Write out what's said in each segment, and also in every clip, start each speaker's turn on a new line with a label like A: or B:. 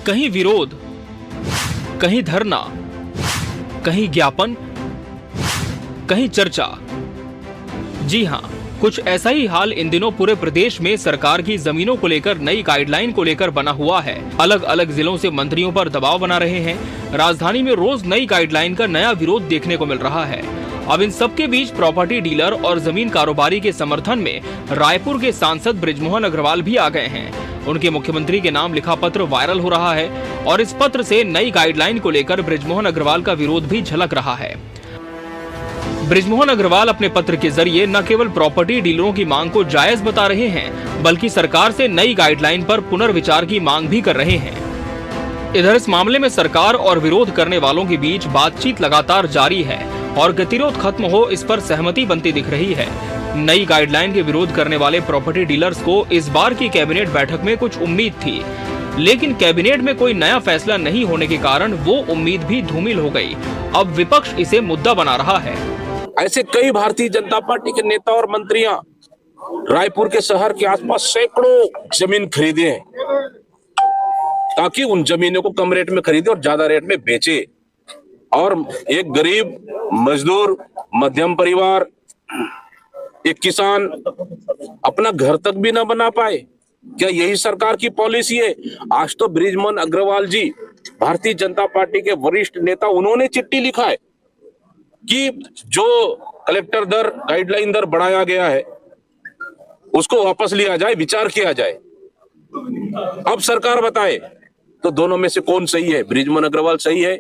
A: कहीं विरोध, कहीं धरना, कहीं ज्ञापन, कहीं चर्चा। जी हां, कुछ ऐसा ही हाल इन दिनों पूरे प्रदेश में सरकार की जमीनों को लेकर नई गाइडलाइन को लेकर बना हुआ है। अलग अलग जिलों से मंत्रियों पर दबाव बना रहे हैं। राजधानी में रोज नई गाइडलाइन का नया विरोध देखने को मिल रहा है। अब इन सबके बीच प्रॉपर्टी डीलर और जमीन कारोबारी के समर्थन में रायपुर के सांसद बृजमोहन अग्रवाल भी आ गए हैं। उनके मुख्यमंत्री के नाम लिखा पत्र वायरल हो रहा है और इस पत्र से नई गाइडलाइन को लेकर बृजमोहन अग्रवाल का विरोध भी झलक रहा है। बृजमोहन अग्रवाल अपने पत्र के जरिए न केवल प्रॉपर्टी डीलरों की मांग को जायज बता रहे हैं, बल्कि सरकार से नई गाइडलाइन पर पुनर्विचार की मांग भी कर रहे हैं। इधर इस मामले में सरकार और विरोध करने वालों के बीच बातचीत लगातार जारी है और गतिरोध खत्म हो इस पर सहमति बनती दिख रही है। नई गाइडलाइन के विरोध करने वाले प्रॉपर्टी डीलर्स को इस बार की कैबिनेट बैठक में कुछ उम्मीद थी, लेकिन कैबिनेट में कोई नया फैसला नहीं होने के कारण वो उम्मीद भी धूमिल हो गई। अब विपक्ष इसे मुद्दा बना रहा है।
B: ऐसे कई भारतीय जनता पार्टी के नेता और मंत्रियां रायपुर के शहर के आसपास सैकड़ों जमीन खरीदे हैं ताकि उन जमीनों को कम रेट में खरीदे और ज्यादा रेट में बेचे, और एक गरीब मजदूर, मध्यम परिवार, एक किसान अपना घर तक भी ना बना पाए। क्या यही सरकार की पॉलिसी है? आज तो बृजमोहन अग्रवाल जी, भारतीय जनता पार्टी के वरिष्ठ नेता, उन्होंने चिट्ठी लिखा है कि जो कलेक्टर दर, गाइडलाइन दर बढ़ाया गया है उसको वापस लिया जाए, विचार किया जाए। अब सरकार बताए तो दोनों में से कौन सही है? बृजमोहन अग्रवाल सही है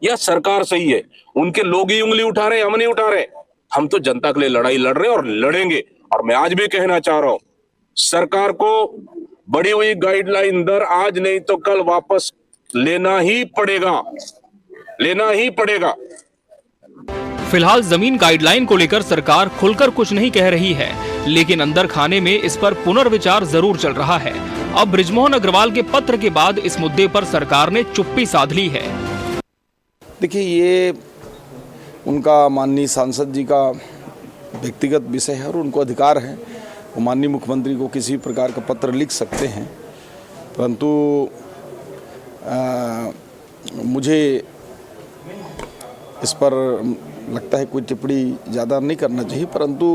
B: या सरकार सही है? उनके लोग ही उंगली उठा रहे हैं, हम नहीं उठा रहे। हम तो जनता के लिए लड़ाई लड़ रहे हैं और लड़ेंगे। और मैं आज भी कहना चाह रहा हूं, सरकार को बढ़ी हुई गाइडलाइन दर आज नहीं तो कल वापस लेना ही पड़ेगा, लेना ही पड़ेगा।
A: फिलहाल जमीन गाइडलाइन को लेकर सरकार खुलकर कुछ नहीं कह रही है, लेकिन अंदर खाने में इस पर पुनर्विचार जरूर चल रहा है। अब बृजमोहन अग्रवाल के पत्र के बाद इस मुद्दे पर सरकार ने चुप्पी साध ली है।
C: देखिए, ये उनका माननीय सांसद जी का व्यक्तिगत विषय है और उनको अधिकार है, वो माननीय मुख्यमंत्री को किसी प्रकार का पत्र लिख सकते हैं। परंतु मुझे इस पर लगता है कोई टिप्पणी ज़्यादा नहीं करना चाहिए, परंतु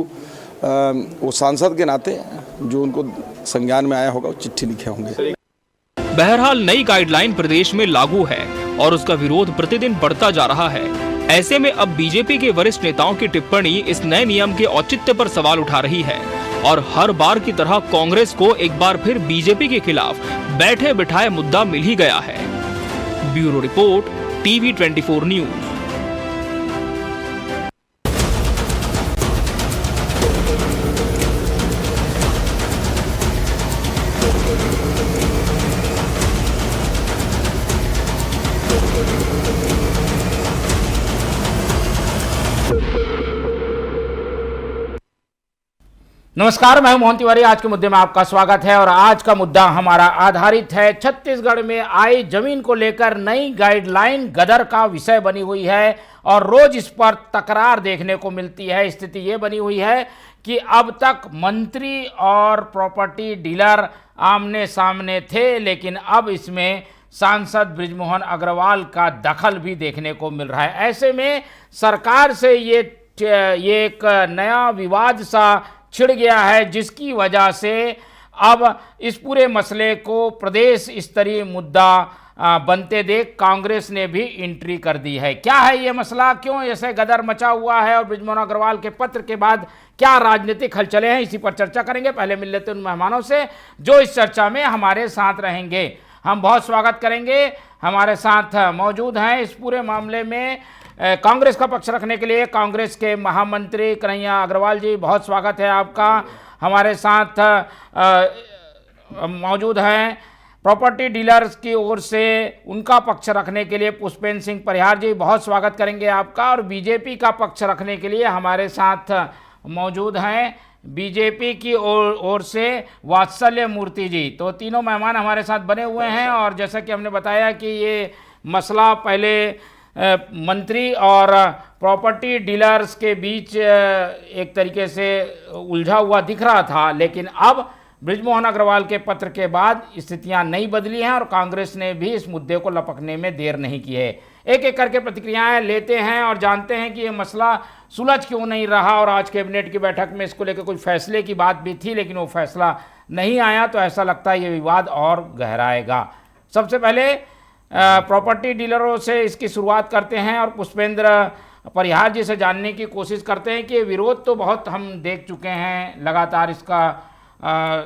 C: वो सांसद के नाते जो उनको संज्ञान में आया होगा वो चिट्ठी लिखे होंगे।
A: बहरहाल नई गाइडलाइन प्रदेश में लागू है और उसका विरोध प्रतिदिन बढ़ता जा रहा है। ऐसे में अब बीजेपी के वरिष्ठ नेताओं की टिप्पणी इस नए नियम के औचित्य पर सवाल उठा रही है और हर बार की तरह कांग्रेस को एक बार फिर बीजेपी के खिलाफ बैठे बिठाए मुद्दा मिल ही गया है। Bureau report, TV 24 news.
D: नमस्कार, मैं मोहन तिवारी। आज के मुद्दे में आपका स्वागत है और आज का मुद्दा हमारा आधारित है छत्तीसगढ़ में आई जमीन को लेकर नई गाइडलाइन गदर का विषय बनी हुई है और रोज इस पर तकरार देखने को मिलती है। स्थिति ये बनी हुई है कि अब तक मंत्री और प्रॉपर्टी डीलर आमने सामने थे, लेकिन अब इसमें सांसद बृजमोहन अग्रवाल का दखल भी देखने को मिल रहा है। ऐसे में सरकार से ये एक नया विवाद सा छिड़ गया है, जिसकी वजह से अब इस पूरे मसले को प्रदेश स्तरीय मुद्दा बनते देख कांग्रेस ने भी एंट्री कर दी है। क्या है ये मसला, क्यों ऐसे गदर मचा हुआ है और बृजमोहन अग्रवाल के पत्र के बाद क्या राजनीतिक हलचलें हैं, इसी पर चर्चा करेंगे। पहले मिल लेते हैं उन मेहमानों से जो इस चर्चा में हमारे साथ रहेंगे। हम बहुत स्वागत करेंगे, हमारे साथ मौजूद हैं इस पूरे मामले में कांग्रेस का पक्ष रखने के लिए कांग्रेस के महामंत्री कन्हैया अग्रवाल जी, बहुत स्वागत है आपका। हमारे साथ मौजूद हैं प्रॉपर्टी डीलर्स की ओर से उनका पक्ष रखने के लिए पुष्पेंद्र सिंह परिहार जी, बहुत स्वागत करेंगे आपका। और बीजेपी का पक्ष रखने के लिए हमारे साथ मौजूद हैं बीजेपी की ओर से वात्सल्य मूर्ति जी। तो तीनों मेहमान हमारे साथ बने हुए हैं और जैसा कि हमने बताया कि ये मसला पहले मंत्री और प्रॉपर्टी डीलर्स के बीच एक तरीके से उलझा हुआ दिख रहा था, लेकिन अब बृजमोहन अग्रवाल के पत्र के बाद स्थितियां नहीं बदली हैं और कांग्रेस ने भी इस मुद्दे को लपकने में देर नहीं की है। एक एक करके प्रतिक्रियाएं लेते हैं और जानते हैं कि ये मसला सुलझ क्यों नहीं रहा। और आज कैबिनेट की बैठक में इसको लेकर कोई फैसले की बात भी थी, लेकिन वो फैसला नहीं आया, तो ऐसा लगता है ये विवाद और गहराएगा। सबसे पहले प्रॉपर्टी डीलरों से इसकी शुरुआत करते हैं और पुष्पेंद्र परिहार जी से जानने की कोशिश करते हैं कि विरोध तो बहुत हम देख चुके हैं, लगातार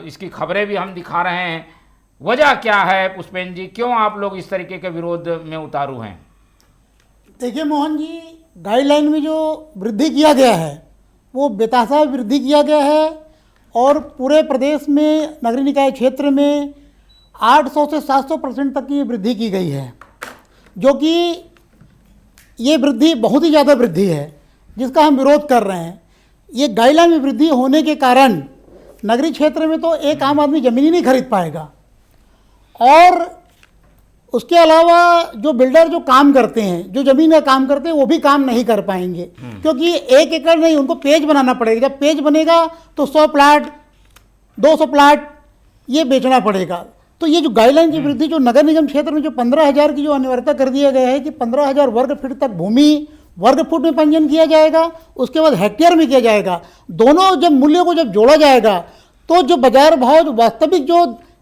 D: इसकी खबरें भी हम दिखा रहे हैं। वजह क्या है पुष्पेंद्र जी, क्यों आप लोग इस तरीके के विरोध में उतारू हैं?
E: देखिए मोहन जी, गाइडलाइन में जो वृद्धि किया गया है वो बेतहाशा वृद्धि किया गया है और पूरे प्रदेश में नगरीय निकाय क्षेत्र में 800 से 700% तक की वृद्धि की गई है, जो कि ये वृद्धि बहुत ही ज़्यादा वृद्धि है जिसका हम विरोध कर रहे हैं। ये गाइडलाइन में वृद्धि होने के कारण नगरीय क्षेत्र में तो एक आम आदमी ज़मीन ही नहीं खरीद पाएगा और उसके अलावा जो बिल्डर जो काम करते हैं, जो ज़मीन का काम करते हैं, वो भी काम नहीं कर पाएंगे क्योंकि 1 एकड़ नहीं, उनको पेज बनाना पड़ेगा। जब पेज बनेगा तो 100 प्लाट 200 प्लाट ये बेचना पड़ेगा। तो ये जो गाइडलाइन की वृद्धि जो नगर निगम क्षेत्र में जो 15,000 की जो अनिवार्यता कर दिया गया है कि 15,000 वर्ग फीट तक भूमि वर्ग फुट में पंजीयन किया जाएगा, उसके बाद हेक्टेयर में किया जाएगा। दोनों जब मूल्यों को जब जोड़ा जाएगा तो जो बाजार भाव जो वास्तविक जो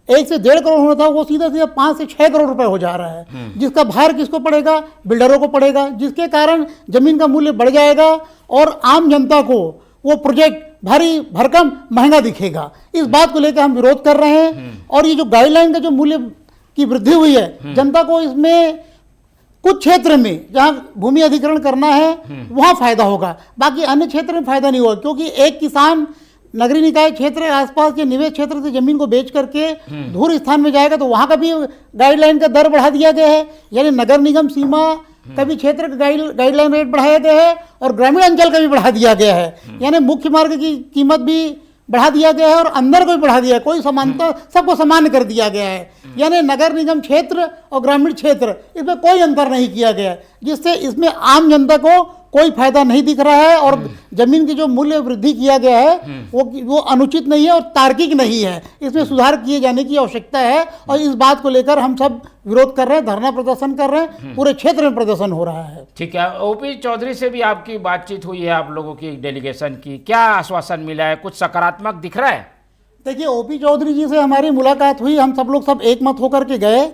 E: 1 से 1.5 करोड़ होना था वो सीधा 5 से 6 करोड़ रुपए हो जा रहा है, जिसका भार किसको पड़ेगा? बिल्डरों को पड़ेगा, जिसके कारण जमीन का मूल्य बढ़ जाएगा और आम जनता को वो प्रोजेक्ट भारी भरकम महंगा दिखेगा। इस बात को लेकर हम विरोध कर रहे हैं और ये जो गाइडलाइन का जो मूल्य की वृद्धि हुई है, जनता को इसमें कुछ क्षेत्र में जहां भूमि अधिग्रहण करना है वहां फायदा होगा, बाकी अन्य क्षेत्र में फायदा नहीं होगा क्योंकि एक किसान नगरीय निकाय क्षेत्र आसपास के निवेश क्षेत्र से जमीन को बेच करके दूर स्थान में जाएगा तो वहां का भी गाइडलाइन का दर बढ़ा दिया गया है, यानी नगर निगम सीमा का भी क्षेत्र का गाइडलाइन रेट बढ़ाया गया है और ग्रामीण अंचल का भी बढ़ा दिया गया है, यानी मुख्य मार्ग की कीमत भी बढ़ा दिया गया है और अंदर को भी बढ़ा दिया है। कोई समानता सबको समान कर दिया गया है, यानी नगर निगम क्षेत्र और ग्रामीण क्षेत्र इसमें कोई अंतर नहीं किया गया है, जिससे इसमें आम जनता को कोई फायदा नहीं दिख रहा है और जमीन की जो मूल्य वृद्धि किया गया है वो अनुचित नहीं है और तार्किक नहीं है। इसमें सुधार किए जाने की आवश्यकता है और इस बात को लेकर हम सब विरोध कर रहे हैं, धरना प्रदर्शन कर रहे हैं, पूरे क्षेत्र में प्रदर्शन हो रहा है।
D: ठीक है, ओपी चौधरी से भी आपकी बातचीत हुई है, आप लोगों की डेलीगेशन की, क्या आश्वासन मिला है? कुछ सकारात्मक दिख रहा है?
E: देखिए, ओपी चौधरी जी से हमारी मुलाकात हुई, हम सब लोग सब एक मत होकर के गए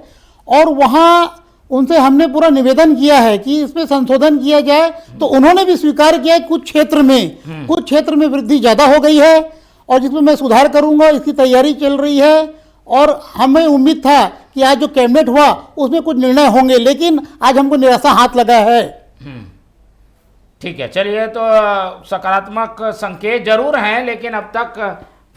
E: और वहाँ उनसे हमने पूरा निवेदन किया है कि इसमें संशोधन किया जाए, तो उन्होंने भी स्वीकार किया कुछ क्षेत्र में वृद्धि ज़्यादा हो गई है और जिसमें मैं सुधार करूंगा, इसकी तैयारी चल रही है और हमें उम्मीद था कि आज जो कैबिनेट हुआ उसमें कुछ निर्णय होंगे, लेकिन आज हमको निराशा हाथ लगा है।
D: ठीक है, चलिए, तो सकारात्मक संकेत जरूर हैं लेकिन अब तक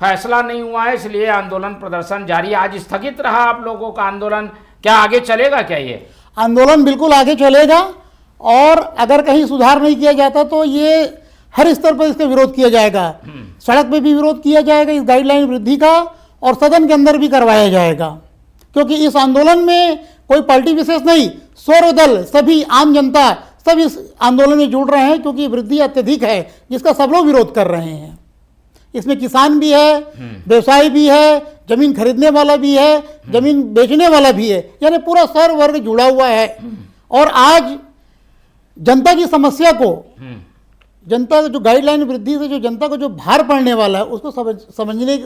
D: फैसला नहीं हुआ है, इसलिए आंदोलन प्रदर्शन जारी। आज स्थगित रहा आप लोगों का आंदोलन, क्या आगे चलेगा? क्या ये
E: आंदोलन बिल्कुल आगे चलेगा और अगर कहीं सुधार नहीं किया जाता तो ये हर स्तर पर इसका विरोध किया जाएगा। सड़क पे भी विरोध किया जाएगा इस गाइडलाइन वृद्धि का और सदन के अंदर भी करवाया जाएगा, क्योंकि इस आंदोलन में कोई पार्टी विशेष नहीं, सर्व दल सभी आम जनता सब इस आंदोलन में जुड़ रहे हैं क्योंकि वृद्धि अत्यधिक है जिसका सब लोग विरोध कर रहे हैं। इसमें किसान भी है, व्यवसायी भी है, जमीन खरीदने वाला भी है, जमीन बेचने वाला भी है, यानी पूरा सर्व वर्ग जुड़ा हुआ है। और आज जनता की समस्या को, जनता जो गाइडलाइन वृद्धि से जो जनता को जो भार पड़ने वाला है उसको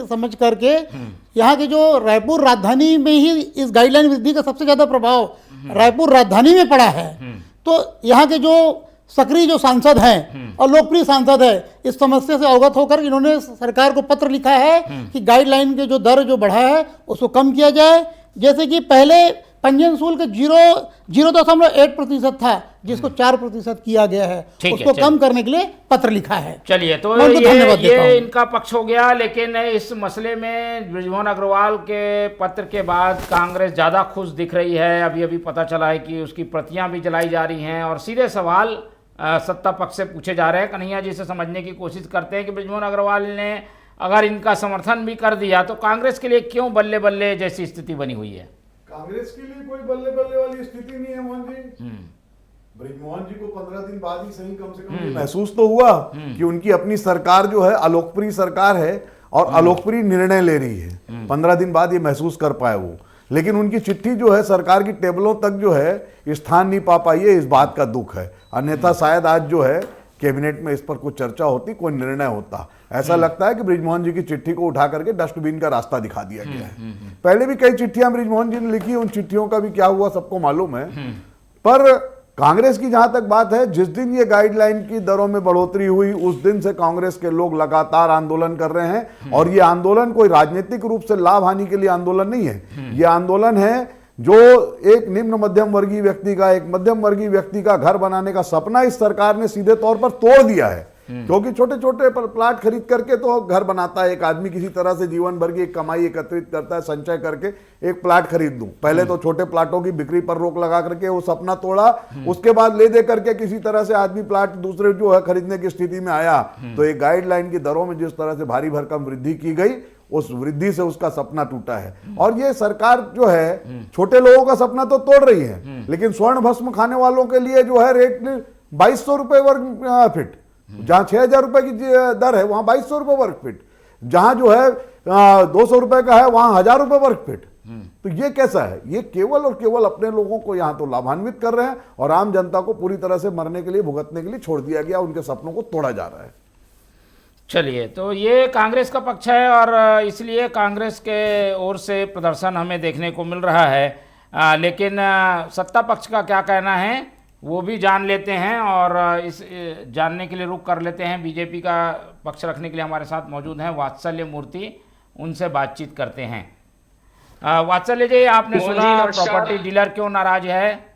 E: समझ करके यहाँ के जो रायपुर राजधानी में ही इस गाइडलाइन वृद्धि का सबसे ज़्यादा प्रभाव रायपुर राजधानी में पड़ा है। तो यहाँ के जो सक्रिय जो सांसद हैं और लोकप्रिय सांसद है इस समस्या से अवगत होकर इन्होंने सरकार को पत्र लिखा है कि गाइडलाइन के जो दर जो बढ़ा है उसको कम किया जाए। जैसे कि पहले पंजीयन शुल्क 0.8% था जिसको 4% किया गया है, उसको कम करने के लिए पत्र लिखा है।
D: चलिए, तो ये इनका पक्ष हो गया, लेकिन इस मसले में बृजमोहन अग्रवाल के पत्र के बाद कांग्रेस ज़्यादा खुश दिख रही है। अभी पता चला है कि उसकी प्रतियां भी जलाई जा रही हैं और सीधे सवाल सत्ता पक्ष से पूछे जा रहे हैं। कन्हैया जी से समझने की कोशिश करते हैं कि बृजमोहन अग्रवाल ने अगर इनका समर्थन भी कर दिया तो कांग्रेस के लिए क्यों बल्ले बल्ले जैसी स्थिति बनी हुई है?
F: कांग्रेस के लिए कोई बल्ले बल्ले वाली स्थिति नहीं है मोहन जी। बृजमोहन जी को 15 दिन बाद ही सही कम से कम महसूस तो हुआ कि उनकी अपनी सरकार जो है अलोकप्रिय सरकार है और अलोकप्रिय निर्णय ले रही है। 15 दिन बाद ये महसूस कर पाए वो, लेकिन उनकी चिट्ठी जो है सरकार की टेबलों तक जो है स्थान नहीं पा पाई है, इस बात का दुख है। अन्यथा शायद आज जो है कैबिनेट में इस पर कुछ चर्चा होती, कोई निर्णय होता। ऐसा लगता है कि बृजमोहन जी की चिट्ठी को उठा करके डस्टबिन का रास्ता दिखा दिया गया है। पहले भी कई चिट्ठियां बृजमोहन जी ने लिखी, उन चिट्ठियों का भी क्या हुआ सबको मालूम है। पर कांग्रेस की जहां तक बात है, जिस दिन ये गाइडलाइन की दरों में बढ़ोतरी हुई उस दिन से कांग्रेस के लोग लगातार आंदोलन कर रहे हैं। और ये आंदोलन कोई राजनीतिक रूप से लाभ हानि के लिए आंदोलन नहीं है। ये आंदोलन है जो एक निम्न मध्यम वर्गीय व्यक्ति का, एक मध्यम वर्गीय व्यक्ति का घर बनाने का सपना इस सरकार ने सीधे तौर पर तोड़ दिया है। क्योंकि छोटे छोटे प्लाट खरीद करके तो घर बनाता है एक आदमी, किसी तरह से जीवन भर की एक कमाई एकत्रित करता है, संचय करके एक प्लाट खरीद दूं। पहले तो छोटे प्लाटों की बिक्री पर रोक लगा करके वो सपना तोड़ा, उसके बाद ले दे करके किसी तरह से आदमी प्लाट दूसरे जो है खरीदने की स्थिति में आया। तो एक गाइडलाइन की दरों में जिस तरह से भारी भरकम वृद्धि की गई, उस वृद्धि से उसका सपना टूटा है। और ये सरकार जो है छोटे लोगों का सपना तो तोड़ रही है, लेकिन स्वर्ण भस्म खाने वालों के लिए जो है रेट 2200 रुपए वर्ग फीट, जहां 6000 रुपए की दर है वहां 2200 रुपए वर्ग फीट, जहां जो है 200 रुपए का है वहां 1000 रुपए वर्ग फीट। तो ये कैसा है? ये केवल और केवल अपने लोगों को यहां तो लाभान्वित कर रहे हैं और आम जनता को पूरी तरह से मरने के लिए, भुगतने के लिए छोड़ दिया गया। उनके सपनों को तोड़ा जा रहा है।
D: चलिए, तो ये कांग्रेस का पक्ष है और इसलिए कांग्रेस के ओर से प्रदर्शन हमें देखने को मिल रहा है। लेकिन सत्ता पक्ष का क्या कहना है वो भी जान लेते हैं और इस जानने के लिए रुक कर लेते हैं। बीजेपी का पक्ष रखने के लिए हमारे साथ मौजूद हैं वात्सल्य मूर्ति, उनसे बातचीत करते हैं। वात्सल्य जी, आपने सुना प्रॉपर्टी डीलर क्यों नाराज है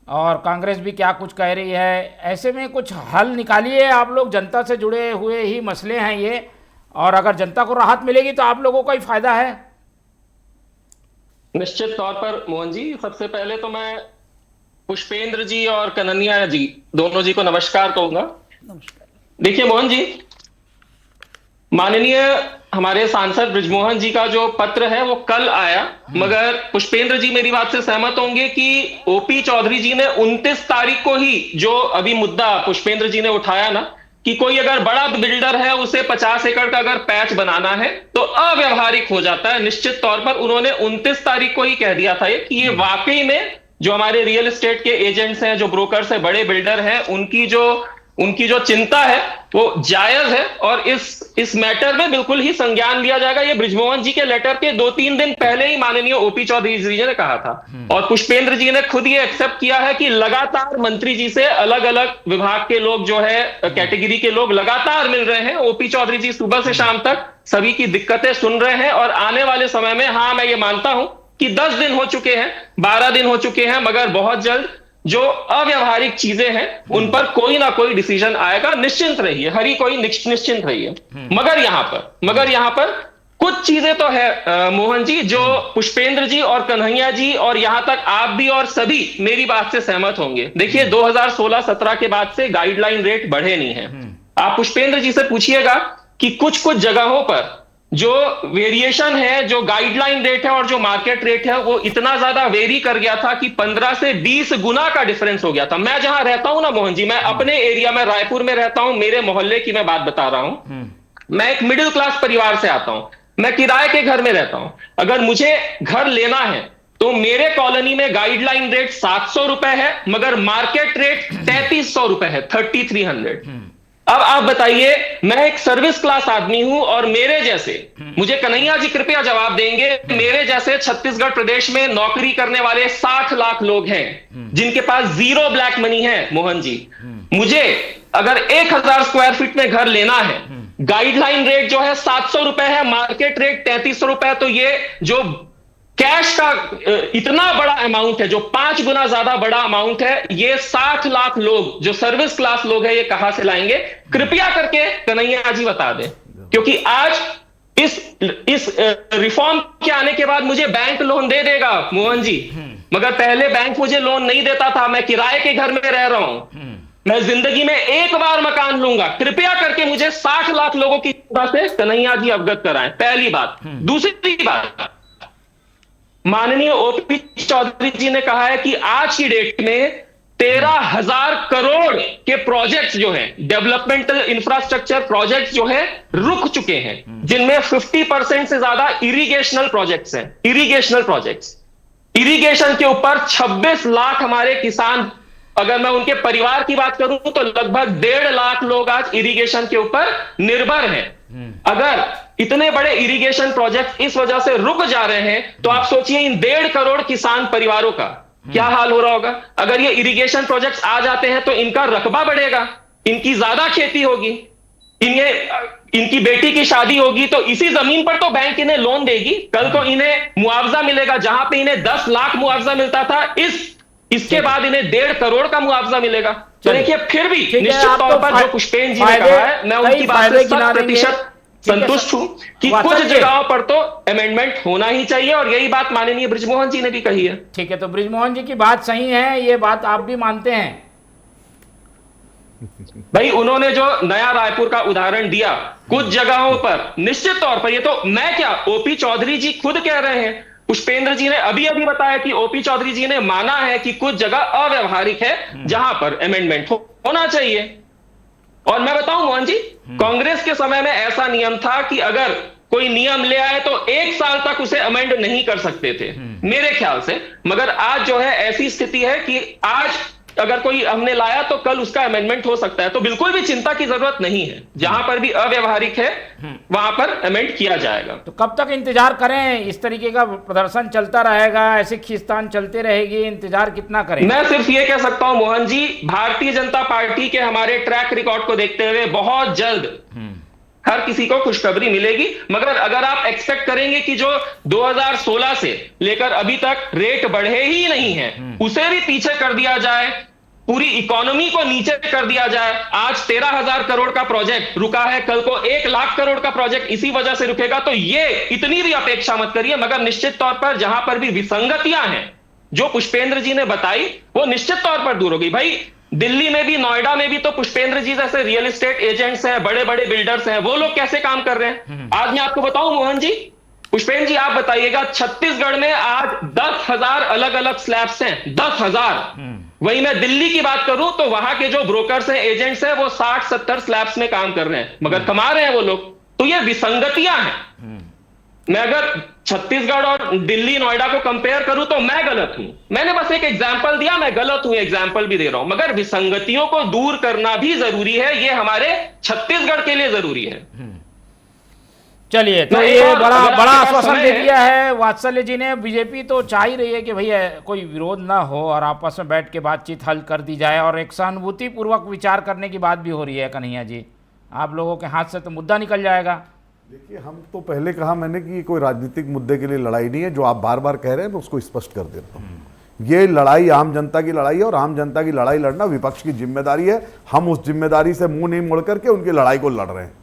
D: और कांग्रेस भी क्या कुछ कह रही है, ऐसे में कुछ हल निकालिए। आप लोग जनता से जुड़े हुए ही मसले हैं ये, और अगर जनता को राहत मिलेगी तो आप लोगों का ही फायदा है।
G: निश्चित तौर पर मोहन जी, सबसे पहले तो मैं पुष्पेंद्र जी और कन्हैया जी दोनों जी को नमस्कार कहूंगा। देखिए मोहन जी, माननीय हमारे सांसद बृजमोहन जी का जो पत्र है वो कल आया, मगर पुष्पेंद्र जी मेरी बात से सहमत होंगे कि ओपी चौधरी जी ने 29 तारीख को ही जो अभी मुद्दा पुष्पेंद्र जी ने उठाया ना कि कोई अगर बड़ा बिल्डर है उसे 50 एकड़ का अगर पैच बनाना है तो अव्यवहारिक हो जाता है। निश्चित तौर पर उन्होंने 29 तारीख को ही कह दिया था कि ये वाकई में जो हमारे रियल एस्टेट के एजेंट्स हैं, जो ब्रोकर्स हैं, बड़े बिल्डर हैं, उनकी जो चिंता है वो जायज है और इस मैटर में बिल्कुल ही संज्ञान लिया जाएगा। ये बृजमोहन जी के लेटर के 2-3 दिन पहले ही माननीय ओपी चौधरी जी ने कहा था और पुष्पेंद्र जी ने खुद ये एक्सेप्ट किया है कि लगातार मंत्री जी से अलग अलग विभाग के लोग जो है, कैटेगरी के लोग लगातार मिल रहे हैं। ओपी चौधरी जी सुबह से शाम तक सभी की दिक्कतें सुन रहे हैं और आने वाले समय में, हाँ मैं ये मानता हूं कि 10 दिन हो चुके हैं, 12 दिन हो चुके हैं, मगर बहुत जल्द जो अव्यवहारिक चीजें हैं उन पर कोई ना कोई डिसीजन आएगा। निश्चिंत रहिए, हरी कोई निश्चिंत रहिए। मगर यहां पर कुछ चीजें तो है मोहन जी, जो पुष्पेंद्र जी और कन्हैया जी और यहां तक आप भी और सभी मेरी बात से सहमत होंगे। देखिए 2016-17 के बाद से गाइडलाइन रेट बढ़े नहीं है। आप पुष्पेंद्र जी से पूछिएगा कि कुछ कुछ जगहों पर जो वेरिएशन है, जो गाइडलाइन रेट है और जो मार्केट रेट है, वो इतना ज्यादा वेरी कर गया था कि 15 से 20 गुना का डिफरेंस हो गया था। मैं जहां रहता हूं ना मोहन जी, मैं अपने एरिया में रायपुर में रहता हूं, मेरे मोहल्ले की मैं बात बता रहा हूं। मैं एक मिडिल क्लास परिवार से आता हूं, मैं किराए के घर में रहता हूं। अगर मुझे घर लेना है तो मेरे कॉलोनी में गाइडलाइन रेट 700 रुपए है, मगर मार्केट रेट 3300 रुपए है, 3300। अब आप बताइए, मैं एक सर्विस क्लास आदमी हूं और मेरे जैसे, मुझे कन्हैया जी कृपया जवाब देंगे, मेरे जैसे छत्तीसगढ़ प्रदेश में नौकरी करने वाले 60 लाख लोग हैं जिनके पास 0 ब्लैक मनी है मोहन जी। मुझे अगर 1000 स्क्वायर फीट में घर लेना है, गाइडलाइन रेट जो है 700 रुपए है, मार्केट रेट 3300 रुपए है, तो ये जो कैश का इतना बड़ा अमाउंट है, जो 5 गुना ज्यादा बड़ा अमाउंट है, ये 60 लाख लोग जो सर्विस क्लास लोग हैं ये कहां से लाएंगे? कृपया करके कन्हैया जी बता दें, क्योंकि आज इस रिफॉर्म के आने के बाद मुझे बैंक लोन दे देगा मोहन जी, मगर पहले बैंक मुझे लोन नहीं देता था। मैं किराए के घर में रह रहा हूं, मैं जिंदगी में एक बार मकान लूंगा। कृपया करके मुझे 60 लाख लोगों की चिंता से कन्हैया जी अवगत कराएं, पहली बात। दूसरी बात, माननीय ओपी चौधरी जी ने कहा है कि आज की डेट में 13,000 करोड़ के प्रोजेक्ट्स जो हैं, डेवलपमेंटल इंफ्रास्ट्रक्चर प्रोजेक्ट्स जो है रुक चुके हैं, जिनमें 50% से ज्यादा इरिगेशनल प्रोजेक्ट्स हैं। इरिगेशनल प्रोजेक्ट्स, इरिगेशन के ऊपर 26 लाख हमारे किसान, अगर मैं उनके परिवार की बात करूं तो लगभग 1.5 लाख लोग आज इरिगेशन के ऊपर निर्भर हैं। अगर इतने बड़े इरिगेशन प्रोजेक्ट इस वजह से रुक जा रहे हैं, तो आप सोचिए इन 1.5 करोड़ किसान परिवारों का क्या हाल हो रहा होगा। अगर ये इरिगेशन प्रोजेक्ट्स आ जाते हैं तो इनका रकबा बढ़ेगा, इनकी ज्यादा खेती होगी, इनकी बेटी की शादी होगी, तो इसी जमीन पर तो बैंक इन्हें लोन देगी। कल को इन्हें मुआवजा मिलेगा, जहां पे इन्हें 10 लाख मुआवजा मिलता था, इसके बाद इन्हें 1.5 करोड़ का मुआवजा मिलेगा। तो देखिए, फिर भी निश्चित तौर पर जो पुष्पेंद्र जी ने कहा है, मैं उनकी बात से 100% संतुष्ट हूं कि कुछ जगहों पर तो अमेंडमेंट होना ही चाहिए, और यही बात माननीय बृजमोहन जी ने भी कही है।
D: ठीक है, तो बृजमोहन जी की बात सही है, ये बात आप भी मानते हैं?
G: भाई, उन्होंने जो नया रायपुर का उदाहरण दिया, कुछ जगहों पर निश्चित तौर पर, ये तो मैं क्या, ओपी चौधरी जी खुद कह रहे हैं, पुष्पेंद्र जी ने अभी बताया कि ओपी चौधरी जी ने माना है कि कुछ जगह अव्यवहारिक है जहां पर अमेंडमेंट होना चाहिए। और मैं बताऊं मोहन जी, कांग्रेस के समय में ऐसा नियम था कि अगर कोई नियम ले आए तो 1 साल तक उसे अमेंड नहीं कर सकते थे, मेरे ख्याल से। मगर आज जो है ऐसी स्थिति है कि आज अगर कोई हमने लाया तो कल उसका अमेंडमेंट हो सकता है। तो बिल्कुल भी चिंता की जरूरत नहीं है, जहां पर भी अव्यवहारिक है वहां पर अमेंड किया जाएगा।
D: तो कब तक इंतजार करें? इस तरीके का प्रदर्शन चलता रहेगा, ऐसे खींचतान चलते रहेगी, इंतजार कितना करें?
G: मैं सिर्फ ये कह सकता हूं मोहन जी, भारतीय जनता पार्टी के हमारे ट्रैक रिकॉर्ड को देखते हुए बहुत जल्द हर किसी को खुशखबरी मिलेगी। मगर अगर आप एक्सपेक्ट करेंगे कि जो 2016 से लेकर अभी तक रेट बढ़े ही नहीं है, उसे भी पीछे कर दिया जाए, पूरी इकोनॉमी को नीचे कर दिया जाए। आज 13,000 करोड़ का प्रोजेक्ट रुका है, कल को 1 लाख करोड़ का प्रोजेक्ट इसी वजह से रुकेगा, तो ये इतनी भी अपेक्षा मत करिए। मगर निश्चित तौर पर जहां पर भी विसंगतियां हैं, जो पुष्पेंद्र जी ने बताई, वो निश्चित तौर पर दूर होगी। भाई, दिल्ली में भी, नोएडा में भी तो पुष्पेंद्र जी जैसे रियल एस्टेट एजेंट्स हैं, बड़े बड़े बिल्डर्स हैं, वो लोग कैसे काम कर रहे हैं। आज मैं आपको बताऊं मोहन जी, पुष्पेंद्र जी आप बताइएगा, छत्तीसगढ़ में आज 10,000 अलग अलग स्लैब्स हैं, 10,000। वहीं मैं दिल्ली की बात करूं तो वहां के जो ब्रोकर्स हैं, एजेंट्स हैं, वो 60-70 स्लैब्स में काम कर रहे हैं, मगर कमा रहे हैं वो लोग। तो ये विसंगतियां हैं। मैं अगर छत्तीसगढ़ और दिल्ली, नोएडा को कंपेयर करूं तो मैं गलत हूं। मैंने बस एक एग्जांपल दिया, मैं गलत हूं, एग्जांपल भी दे रहा हूं। मगर विसंगतियों को दूर करना भी जरूरी है, ये हमारे छत्तीसगढ़ के लिए जरूरी है।
D: चलिए, तो ये बड़ा आश्वासन दे दिया है वात्सल्य जी ने। बीजेपी तो चाह ही रही है कि भैया कोई विरोध ना हो और आपस में बैठ के बातचीत हल कर दी जाए, और एक सहानुभूति पूर्वक विचार करने की बात भी हो रही है। कन्हैया जी, आप लोगों के हाथ से तो मुद्दा निकल जाएगा।
F: देखिए, हम तो पहले कहा मैंने कि कोई राजनीतिक मुद्दे के लिए लड़ाई नहीं है। जो आप बार बार कह रहे हैं मैं उसको स्पष्ट कर देता हूँ। ये लड़ाई आम जनता की लड़ाई है, और आम जनता की लड़ाई लड़ना विपक्ष की जिम्मेदारी है। हम उस जिम्मेदारी से मुंह नहीं मोड़ करके उनकी लड़ाई को लड़ रहे हैं।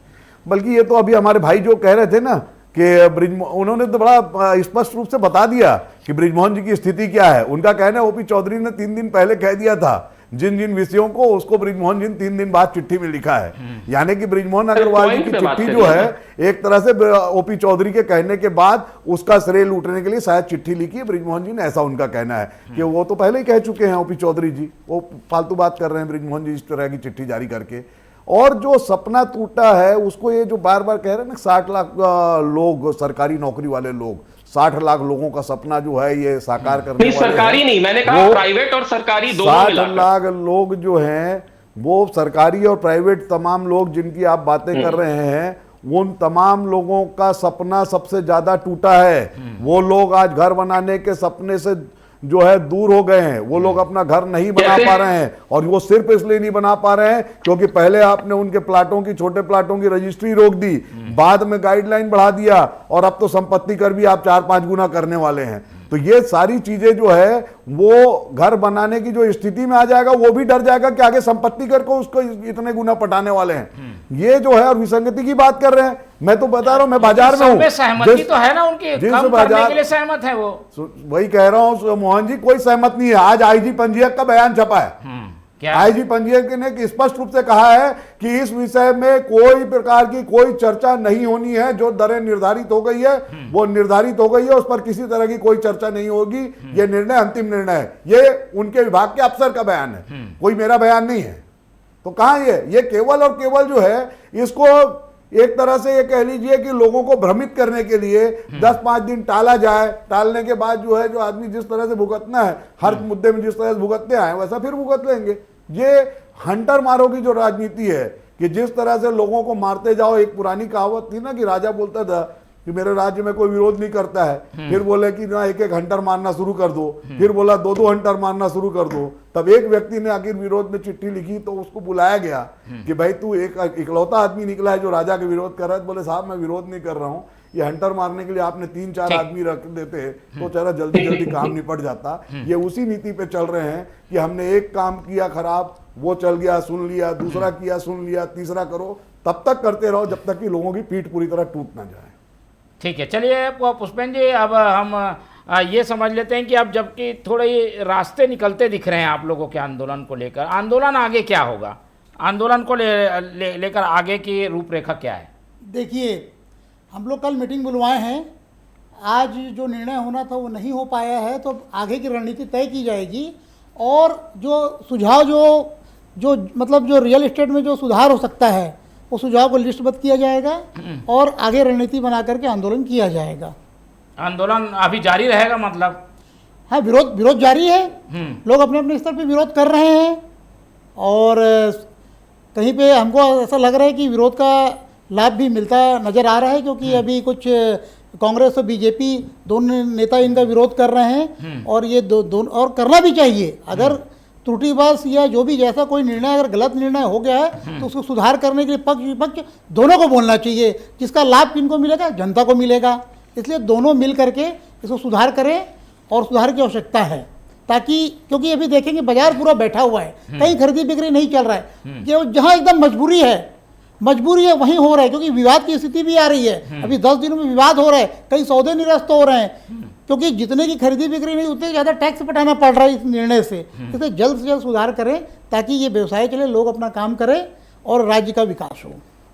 F: बल्कि ये तो अभी हमारे भाई जो कह रहे थे ना कि उन्होंने तो बड़ा स्पष्ट रूप से बता दिया कि बृजमोहन जी की स्थिति क्या है। उनका कहना है ओपी चौधरी ने 3 दिन पहले कह दिया था जिन जिन विषयों को, उसको बृजमोहन जी ने 3 दिन बाद चिट्ठी में लिखा है। यानी कि बृजमोहन अग्रवाल जी की चिट्ठी जो है, एक तरह से ओपी चौधरी के कहने के बाद उसका श्रेय लूटने के लिए शायद चिट्ठी लिखी है बृजमोहन जी ने, ऐसा उनका कहना है। कि वो तो पहले ही कह चुके हैं ओपी चौधरी जी, वो फालतू बात कर रहे हैं बृजमोहन जी इस तरह की चिट्ठी जारी करके। और जो सपना टूटा है उसको ये जो बार बार कह रहे हैं ना, 60 लाख लोग, सरकारी नौकरी वाले लोग, 60 लाख लोगों का सपना जो है ये साकार करने वाले
G: सरकारी नहीं, मैंने कहा प्राइवेट और सरकारी दोनों
F: 60 लाख लोग जो हैं, वो सरकारी और प्राइवेट तमाम लोग जिनकी आप बातें कर रहे हैं, उन तमाम लोगों का सपना सबसे ज्यादा टूटा है। वो लोग आज घर बनाने के सपने से जो है दूर हो गए हैं। वो लोग अपना घर नहीं बना पा रहे हैं, और वो सिर्फ इसलिए नहीं बना पा रहे हैं क्योंकि पहले आपने उनके प्लाटों की, छोटे प्लाटों की रजिस्ट्री रोक दी, बाद में गाइडलाइन बढ़ा दिया, और अब तो संपत्ति कर भी आप 4-5 गुना करने वाले हैं। तो ये सारी चीजें जो है, वो घर बनाने की जो स्थिति में आ जाएगा, वो भी डर जाएगा कि आगे संपत्ति कर को उसको इतने गुना पटाने वाले हैं। ये जो है, और विसंगति की बात कर रहे हैं। मैं तो बता रहा हूं, मैं बाजार में हूं,
D: सहमति तो है ना उनकी, कम करने के लिए सहमत है वो।
F: वही कह रहा हूं मोहन जी, कोई सहमत नहीं है। आज आईजी पंजीयक का बयान छपा है
D: क्या?
F: आईजी पंजीयक ने स्पष्ट रूप से कहा है कि इस विषय में कोई प्रकार की कोई चर्चा नहीं होनी है। जो दरें निर्धारित हो गई है वो निर्धारित हो गई है, उस पर किसी तरह की कोई चर्चा नहीं होगी। ये निर्णय अंतिम निर्णय है, ये उनके विभाग के अफसर का बयान है, कोई मेरा बयान नहीं है। तो कहां ये केवल और केवल जो है इसको एक तरह से ये कह लीजिए कि लोगों को भ्रमित करने के लिए 10-5 दिन टाला जाए, टालने के बाद जो है जो आदमी जिस तरह से भुगतना है हर मुद्दे में जिस तरह से भुगतते आए वैसा फिर भुगत लेंगे। ये हंटर मारो की जो राजनीति है कि जिस तरह से लोगों को मारते जाओ। एक पुरानी कहावत थी ना कि राजा बोलता था कि मेरे राज्य में कोई विरोध नहीं करता है, फिर बोले कि ना एक एक हंटर मारना शुरू कर दो, फिर बोला 2-2 हंटर मारना शुरू कर दो। तब एक व्यक्ति ने आखिर विरोध में चिट्ठी लिखी तो उसको बुलाया गया कि भाई तू एक इकलौता आदमी निकला है जो राजा के विरोध कर रहा है। बोले साहब मैं विरोध नहीं कर रहा हूँ, ये हंटर मारने के लिए आपने 3-4 आदमी रख देते तो चला जल्दी जल्दी काम निपट जाता। ये उसी नीति पे चल रहे हैं कि हमने एक काम किया खराब, वो चल गया सुन लिया, दूसरा किया सुन लिया, तीसरा करो, तब तक करते रहो जब तक कि लोगों की पीठ पूरी तरह टूट ना जाए।
D: ठीक है, चलिए पुष्पेंद्र जी, अब हम ये समझ लेते हैं कि अब जबकि थोड़े रास्ते निकलते दिख रहे हैं आप लोगों के आंदोलन को लेकर, आंदोलन आगे क्या होगा? आंदोलन को लेकर आगे की रूपरेखा क्या है?
E: देखिए, हम लोग कल मीटिंग बुलवाए हैं, आज जो निर्णय होना था वो नहीं हो पाया है, तो आगे की रणनीति तय की जाएगी और जो सुझाव जो मतलब जो रियल एस्टेट में जो सुधार हो सकता है वो सुझाव को लिस्टबद्ध किया जाएगा और आगे रणनीति बना करके आंदोलन किया जाएगा।
D: आंदोलन अभी जारी रहेगा मतलब?
E: हाँ, विरोध जारी है, लोग अपने अपने स्तर पे विरोध कर रहे हैं और कहीं पे हमको ऐसा लग रहा है कि विरोध का लाभ भी मिलता नज़र आ रहा है, क्योंकि अभी कुछ कांग्रेस और बीजेपी दोनों नेता इनका विरोध कर रहे हैं और ये दोनों और करना भी चाहिए। अगर त्रुटिवश या जो भी जैसा कोई निर्णय अगर गलत निर्णय हो गया है तो उसको सुधार करने के लिए पक्ष विपक्ष दोनों को बोलना चाहिए। जिसका लाभ किनको मिलेगा? जनता को मिलेगा। इसलिए दोनों मिल करके इसको सुधार करें और सुधार की आवश्यकता है, ताकि क्योंकि अभी देखेंगे बाजार पूरा बैठा हुआ है, कहीं खरीदी बिक्री नहीं चल रहा है। जो जहाँ एकदम मजबूरी है वहीं हो रहा है, क्योंकि विवाद की स्थिति भी आ रही है। अभी 10 दिनों में विवाद हो रहा है, कई सौदे निरस्त हो रहे हैं, क्योंकि जितने की खरीदी बिक्री नहीं उतने ज़्यादा टैक्स पटाना पड़ रहा है इस निर्णय से। इसे जल्द से जल्द सुधार करें ताकि ये व्यवसाय चले, लोग अपना काम करें और राज्य का विकास हो।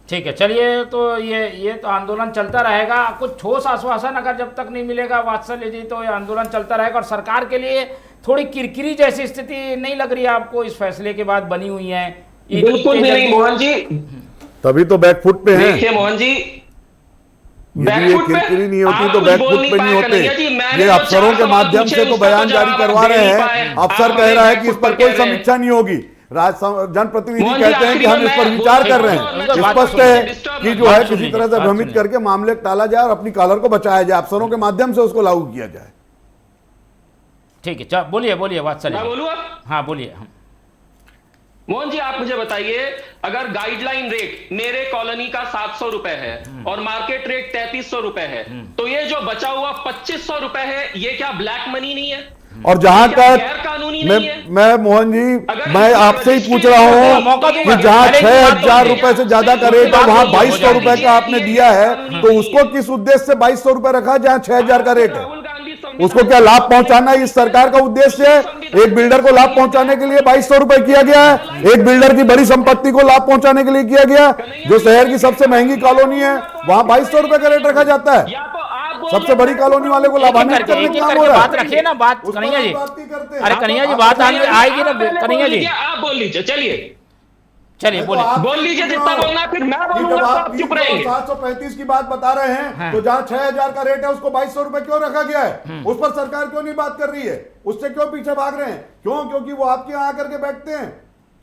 D: ठीक है, चलिए, तो ये तो आंदोलन चलता रहेगा। कुछ ठोस आश्वासन अगर जब तक नहीं मिलेगा वात्सल्य जी तो ये आंदोलन चलता रहेगा। और सरकार के लिए थोड़ी किरकिरी जैसी स्थिति नहीं लग रही है आपको इस फैसले के बाद बनी हुई है?
G: बिल्कुल भी नहीं मोहन जी,
F: तभी तो बैकफुट पे हैं।
G: देखिए मोहन जी,
F: यदि ये किरकिरी नहीं होती तो बैकफुट पे नहीं होते। ये अफसरों के माध्यम से तो बयान जारी करवा रहे हैं, अफसर कह रहा है कि इस पर कोई समीक्षा नहीं होगी। जनप्रतिनिधि कहते हैं कि हम इस पर विचार कर रहे हैं। स्पष्ट है कि जो है किसी तरह से भ्रमित करके मामले टाला जाए और अपनी कॉलर को बचाया जाए, अफसरों के माध्यम से उसको लागू किया जाए।
D: ठीक है, बोलिए वात्सल्य।
G: मैं बोलूं अब?
D: हाँ बोलिए।
G: मोहन जी, आप मुझे बताइए, अगर गाइडलाइन रेट मेरे कॉलोनी का 700 रुपए है और मार्केट रेट 3300 रुपए है, तो ये जो बचा हुआ 2500 रुपए है, ये क्या ब्लैक मनी नहीं है?
F: और जहां तक
G: कानूनी
F: मैं मोहन जी, मैं आपसे ही पूछ रहा हूं कि जहां 6000 रुपए से ज्यादा का रेट है वहां 2200 रुपए का आपने दिया है, तो उसको किस उद्देश्य से 2200 रुपए रखा जहां 6000 का रेट है? उसको क्या लाभ पहुंचाना इस सरकार का उद्देश्य है? एक बिल्डर को लाभ पहुंचाने के लिए 2200 रुपए किया गया है, एक बिल्डर की बड़ी संपत्ति को लाभ पहुंचाने के लिए किया गया। जो शहर की सबसे महंगी कॉलोनी है वहां 2200 रुपए का रेट रखा जाता है। सबसे बड़ी कॉलोनी वाले को लाभान्वित करने का काम हो रहा है।
D: बात रखिए ना, बात कन्हैया जी। अरे कन्हैया जी, बात आएगी ना कन्हैया जी।
G: आप बोल लीजिए,
D: चलिए
G: बोल लीजिए जितना बोलना है, फिर मैं बोलूंगा, आप चुप रहेंगे।
F: 735 की बात बता रहे हैं, तो जहां 6000 का रेट है उसको 2200 रुपए क्यों रखा गया है? उस पर सरकार क्यों नहीं बात कर रही है? उससे क्यों पीछे भाग रहे हैं? क्यों? क्योंकि वो आपके यहाँ आकर के बैठते हैं।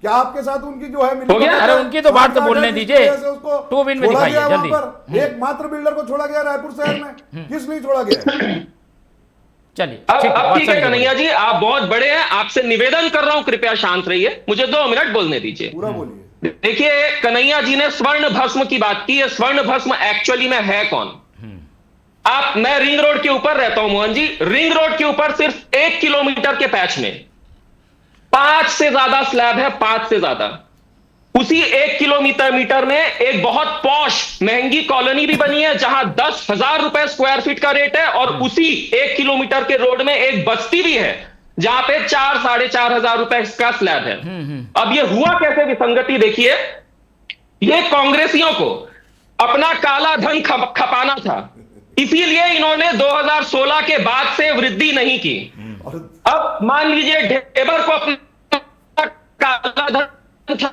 F: क्या आपके साथ उनकी जो है
D: अरे उनकी तो बात तो बोलने दीजिए। 2 विन में दिखाइए जल्दी।
F: एक मात्र बिल्डर को छोड़ा गया रायपुर शहर में, किस लिए छोड़ा गया?
D: चलिए
G: अब ठीक है कन्हैया जी, आप बहुत बड़े हैं, आपसे निवेदन कर रहा हूं, कृपया शांत रहिए, मुझे 2 मिनट बोलने दीजिए।
F: पूरा बोलिए।
G: देखिए, कन्हैया जी ने स्वर्ण भस्म की बात की है। स्वर्ण भस्म एक्चुअली में है कौन? मैं रिंग रोड के ऊपर रहता हूं मोहन जी। रिंग रोड के ऊपर सिर्फ 1 किलोमीटर के पैच में 5 से ज्यादा स्लैब है, 5 से ज्यादा। उसी 1 किलोमीटर में एक बहुत पॉश महंगी कॉलोनी भी बनी है जहां 10,000 रुपए स्क्वायर फीट का रेट है, और उसी 1 किलोमीटर के रोड में एक बस्ती भी है जहां पे 4-4,500 रुपए का स्लैब है। अब ये हुआ कैसे विसंगति देखिए, ये कांग्रेसियों को अपना काला धन खपाना था, इसीलिए इन्होंने 2016 के बाद से वृद्धि नहीं की। अब मान लीजिए ढेबर को अपना काला धन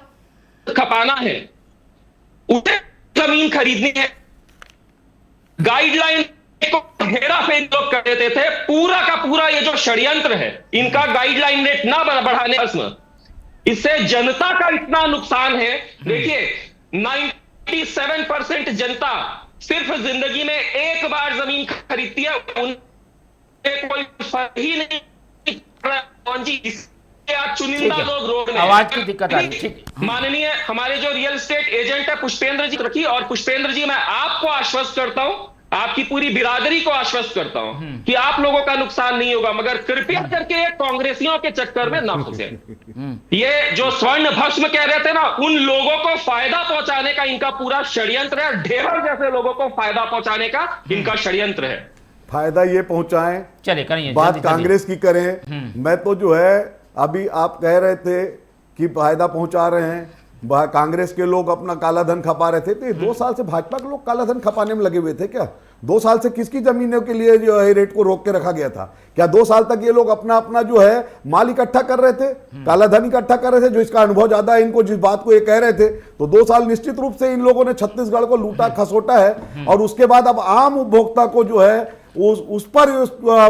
G: खपाना है, उसे जमीन खरीदनी है, गाइडलाइन को हेरा फेरी लोग कर देते थे। पूरा का पूरा ये जो षड्यंत्र है, इनका गाइडलाइन रेट ना बढ़ाने, इससे जनता का इतना नुकसान है। देखिए 97% जनता सिर्फ जिंदगी में एक बार जमीन खरीदती है, उन्हें कोई फर्क ही नहीं पड़ा जी, इसके आज चुनिंदा लोग रोक रहे हैं।
D: आवाज की दिक्कत आ रही है, ठीक।
G: माननीय हमारे जो रियल एस्टेट एजेंट है पुष्पेंद्र जी रखी, और पुष्पेंद्र जी मैं आपको आश्वस्त करता हूं, आपकी पूरी बिरादरी को आश्वस्त करता हूं कि आप लोगों का नुकसान नहीं होगा, मगर कृपया करके ये कांग्रेसियों के चक्कर में ना फंसे। ये जो स्वर्ण भस्म कह रहे थे ना, उन लोगों को फायदा पहुंचाने का इनका पूरा षड्यंत्र है। ढेबर जैसे लोगों को फायदा पहुंचाने का इनका षड्यंत्र है।
F: फायदा ये पहुंचाएं,
D: चलिए करिए,
F: बात
D: जल्दी
F: कांग्रेस की करें। मैं तो जो है अभी आप कह रहे थे कि फायदा पहुंचा रहे हैं, कांग्रेस के लोग अपना काला धन खपा रहे थे, तो ये 2 साल से भाजपा के लोग काला धन खपाने में लगे हुए थे क्या? 2 साल से किसकी जमीनों के लिए जो है रेट को रोक के रखा गया था? क्या 2 साल तक ये लोग अपना अपना जो है माल इकट्ठा कर रहे थे, काला धन इकट्ठा कर रहे थे? जो इसका अनुभव ज्यादा है इनको, जिस बात को ये कह रहे थे, तो 2 साल निश्चित रूप से इन लोगों ने छत्तीसगढ़ को लूटा खसोटा है। और उसके बाद अब आम उपभोक्ता को जो है उस पर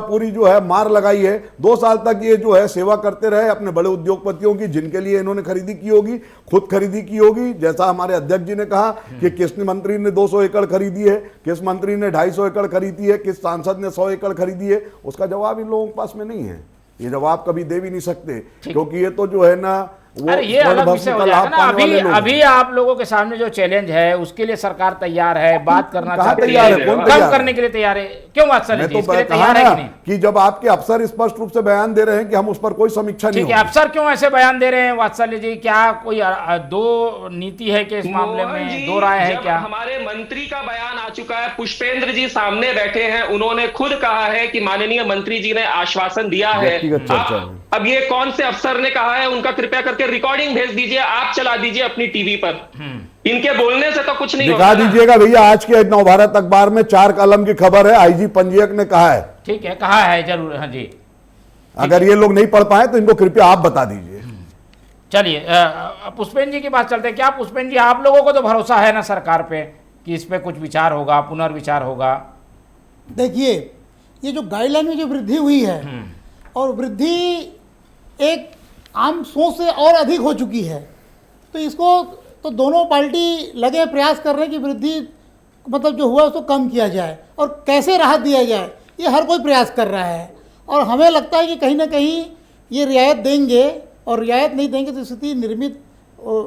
F: पूरी जो है मार लगाई है। 2 साल तक ये जो है सेवा करते रहे अपने बड़े उद्योगपतियों की, जिनके लिए इन्होंने खरीदी की होगी, खुद खरीदी की होगी। जैसा हमारे अध्यक्ष जी ने कहा कि किस मंत्री ने 200 एकड़ खरीदी है, किस मंत्री ने 250 एकड़ खरीदी है, किस सांसद ने 100 एकड़ खरीदी है, उसका जवाब इन लोगों के पास में नहीं है। ये जवाब कभी दे भी नहीं सकते, क्योंकि ये तो जो है ना
D: अरे ये अलग विषय हो जाएगा ना। अभी आप लोगों के सामने जो चैलेंज है उसके लिए सरकार तैयार है, बात करना चाहती है, कम करने के लिए तैयार है। क्यों वात्सल्य जी इसके लिए तैयार है कि नहीं?
F: कि जब आपके अफसर स्पष्ट रूप से बयान दे रहे हैं कि हम उस पर कोई समीक्षा नहीं,
D: ठीक है, अफसर क्यों ऐसे बयान दे रहे हैं वात्सल्य जी? क्या कोई 2 नीति है कि इस मामले में 2 राय है क्या?
G: हमारे मंत्री का बयान आ चुका है, पुष्पेंद्र जी सामने बैठे हैं, उन्होंने खुद कहा है कि माननीय मंत्री जी ने आश्वासन दिया है। अब ये कौन से अफसर ने कहा है, उनका कृपया करके रिकॉर्डिंग भेज दीजिए, आप चला दीजिए अपनी टीवी पर। इनके बोलने से तो कुछ नहीं
F: दिखा दीजिएगा भैया। आज के नवभारत अखबार में 4 कॉलम की खबर है, आईजी पंजीयक ने कहा है।
D: ठीक है, कहा है जरूर, हाँ जी।
F: अगर ये लोग नहीं पढ़ पाए तो इनको कृपया आप बता दीजिए।
D: चलिए पुष्पेंद्र जी की बात चलते हैं। क्या पुष्पेंद्र जी आप लोगों को तो भरोसा है ना सरकार पे कि इस पे कुछ विचार होगा, पुनर्विचार होगा?
E: देखिए ये जो गाइडलाइन में जो वृद्धि हुई है, और वृद्धि एक आम सोच से और अधिक हो चुकी है, तो इसको तो दोनों पार्टी लगे प्रयास कर रहे हैं कि वृद्धि मतलब जो हुआ उसको कम किया जाए और कैसे राहत दिया जाए, ये हर कोई प्रयास कर रहा है। और हमें लगता है कि कहीं ना कहीं ये रियायत देंगे, और रियायत नहीं देंगे तो स्थिति निर्मित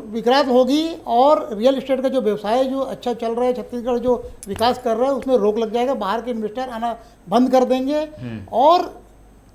E: विकराल होगी, और रियल एस्टेट का जो व्यवसाय जो अच्छा चल रहा है, छत्तीसगढ़ जो विकास कर रहा है उसमें रोक लग जाएगा, बाहर के इन्वेस्टर आना बंद कर देंगे। और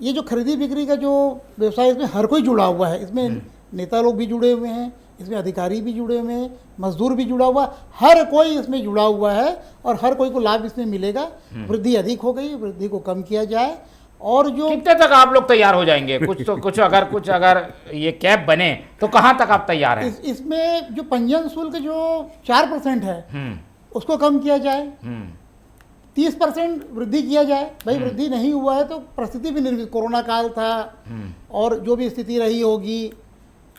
E: ये जो खरीदी बिक्री का जो व्यवसाय, इसमें हर कोई जुड़ा हुआ है, इसमें नेता लोग भी जुड़े हुए हैं, इसमें अधिकारी भी जुड़े हुए हैं, मजदूर भी जुड़ा हुआ, हर कोई इसमें जुड़ा हुआ है, और हर कोई को लाभ इसमें मिलेगा। वृद्धि अधिक हो गई, वृद्धि को कम किया जाए। और जो
D: कितने तक आप लोग तैयार हो जाएंगे? कुछ अगर ये कैप बने तो कहाँ तक आप तैयार हैं?
E: इसमें जो पंजीयन शुल्क जो 4% है उसको कम किया जाए, 30% वृद्धि किया जाए। भाई वृद्धि नहीं हुआ है तो परिस्थिति भी निर्मित, कोरोना काल था और जो भी स्थिति रही होगी,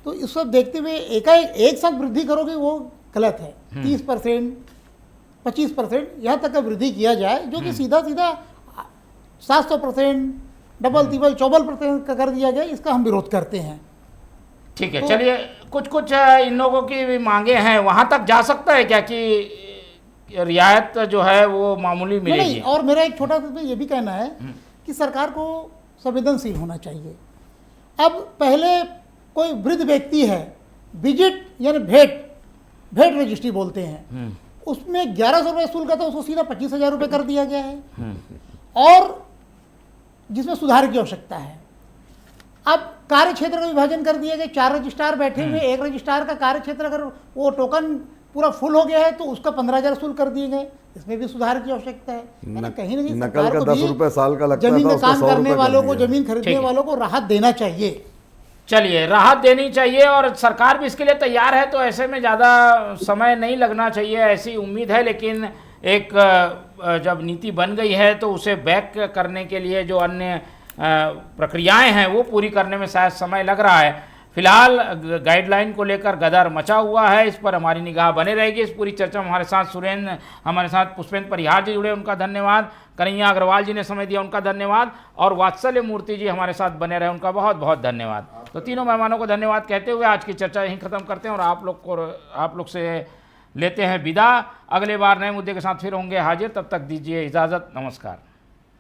E: तो इस सब देखते हुए एक साथ वृद्धि करोगे वो गलत है। 30%, 25% यहाँ तक का वृद्धि किया जाए, जो कि सीधा 700%, डबल तिबल 54% का कर दिया जाए, इसका हम विरोध करते हैं।
D: ठीक है, चलिए कुछ इन लोगों की भी मांगे हैं, वहाँ तक जा सकता है क्या कि रियायत जो है वो मामूली मिलेगी?
E: नहीं, और मेरा एक छोटा सा ये भी कहना है कि सरकार को संवेदनशील होना चाहिए। अब पहले कोई वृद्ध व्यक्ति है, विजिट यानी भेंट रजिस्ट्री बोलते हैं, उसमें 1100 रुपये शुल्क था, उसको सीधा 25,000 रुपये कर दिया गया है, और जिसमें सुधार की आवश्यकता है। अब कार्य क्षेत्र का विभाजन कर दिया गया, 4 रजिस्ट्रार बैठे हुए, एक रजिस्ट्रार का कार्य क्षेत्र अगर वो टोकन पूरा फुल हो गया है तो उसका 15,000 शुल्क कर दिए गए, इसमें भी सुधार की आवश्यकता है। यानी कहीं ना कहीं
F: नकल
E: सरकार
F: का
E: को
F: 10
E: भी
F: रुपए साल का लगता
E: जमीन
F: था,
E: में
F: उसका
E: काम
F: 100
E: करने
F: रुपए
E: वालों
F: कर
E: को,
F: दिया।
E: जमीन खरीदने
D: ठीक है।
E: वालों को राहत देना चाहिए।
D: चलिए, राहत देनी चाहिए और सरकार भी इसके लिए तैयार है, तो ऐसे में ज़्यादा समय नहीं लगना चाहिए, ऐसी उम्मीद है। लेकिन एक जब नीति बन गई है तो उसे बैक करने के लिए जो अन्य प्रक्रियाएं हैं वो पूरी करने में शायद समय लग रहा है। फिलहाल गाइडलाइन को लेकर गदर मचा हुआ है, इस पर हमारी निगाह बने रहेगी। इस पूरी चर्चा में हमारे साथ सुरेंद्र, हमारे साथ पुष्पेंद्र परिहार जी जुड़े, उनका धन्यवाद। कन्हैया अग्रवाल जी ने समय दिया, उनका धन्यवाद। और वात्सल्य मूर्ति जी हमारे साथ बने रहे, उनका बहुत बहुत धन्यवाद। तो तीनों मेहमानों को धन्यवाद कहते हुए आज की चर्चा यहीं खत्म करते हैं और आप लोग से लेते हैं विदा। अगले बार नए मुद्दे के साथ फिर होंगे हाजिर, तब तक दीजिए इजाज़त, नमस्कार।